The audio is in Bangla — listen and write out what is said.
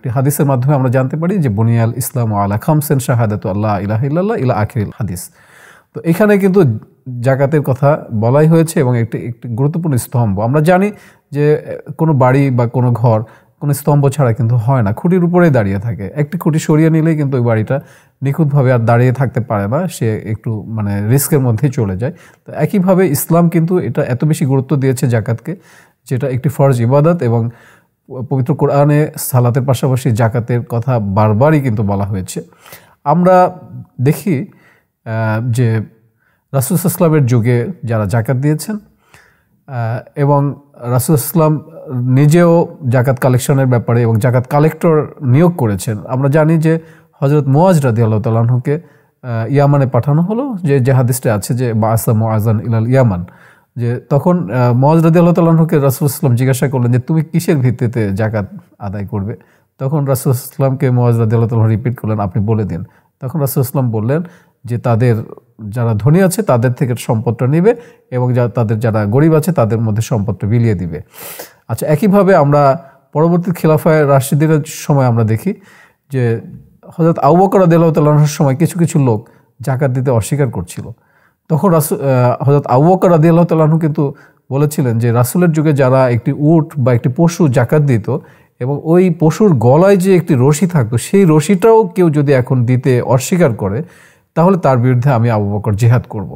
একটি হাদিসের মাধ্যমে আমরা জানতে পারি যে বুনিয়াল ইসলাম আলা খামসিন শাহাদাতু আল্লাহ ইলাহা ইল্লাল্লাহ ইলা আখিরিল হাদিস। তো এখানে কিন্তু জাকাতের কথা বলাই হয়েছে এবং একটি গুরুত্বপূর্ণ স্তম্ভ। আমরা জানি যে কোনো বাড়ি বা কোনো ঘর কোনো স্তম্ভ ছাড়া কিন্তু হয় না, খুঁটির উপরেই দাঁড়িয়ে থাকে। একটি খুঁটি সরিয়ে নিলেই কিন্তু ওই বাড়িটা নিখুঁতভাবে আর দাঁড়িয়ে থাকতে পারে না, সে একটু রিস্কের মধ্যেই চলে যায়। তো একইভাবে ইসলাম কিন্তু এটা এত বেশি গুরুত্ব দিয়েছে জাকাতকে, যেটা একটি ফরজ ইবাদত, এবং পবিত্র কোরআনে সালাতের পাশাপাশি জাকাতের কথা বারবারই কিন্তু বলা হয়েছে। আমরা দেখি যে রাসূল সাল্লাল্লাহু আলাইহি ওয়াসাল্লামের যুগে যারা জাকাত দিয়েছেন এবং রাসূল সাল্লাল্লাহু আলাইহি ওয়াসাল্লাম নিজেও জাকাত কালেকশনের ব্যাপারে এবং জাকাত কালেক্টর নিয়োগ করেছেন। আমরা জানি যে হযরত মুআজ রাদিয়াল্লাহু তাআলা আনহুকে ইয়ামানে পাঠানো হলো, যে হাদিসটা আছে যে বাআসা মুআযান ইলাল ইয়ামান, যে তখন মুআজ রাদিয়াল্লাহু তাআলা আনহুকে রাসূল সাল্লাল্লাহু আলাইহি ওয়াসাল্লাম জিজ্ঞাসা করলেন যে তুমি কিসের ভিত্তিতে জাকাত আদায় করবে? তখন রাসূল সাল্লাল্লাহু আলাইহি ওয়াসাল্লামকে মুআজ রাদিয়াল্লাহু তাআলা রিপিট করলেন, আপনি বলে দিন। তখন রাসূল সাল্লাল্লাহু আলাইহি ওয়াসাল্লাম বললেন যে তাদের যারা ধনী আছে তাদের থেকে সম্পদটা নেবে এবং তাদের যারা গরিব আছে তাদের মধ্যে সম্পদটা বিলিয়ে দিবে। আচ্ছা, একইভাবে আমরা পরবর্তী খিলাফায়ে রাশিদিনের সময় আমরা দেখি যে হযরত আবু বকর রাদিয়াল্লাহু তাআলা আনহুর সময় কিছু কিছু লোক জাকাত দিতে অস্বীকার করছিল। তখন হযরত আবু বকর রাদিয়াল্লাহু তাআলা আনহু কিন্তু বলেছিলেন যে রাসূলের যুগে যারা একটি উট বা একটি পশু জাকাত দিত এবং ওই পশুর গলায় যে একটি রশি থাকতো, সেই রশিটাও কেউ যদি এখন দিতে অস্বীকার করে তাহলে তার বিরুদ্ধে আমি আবু বকর জিহাদ করব।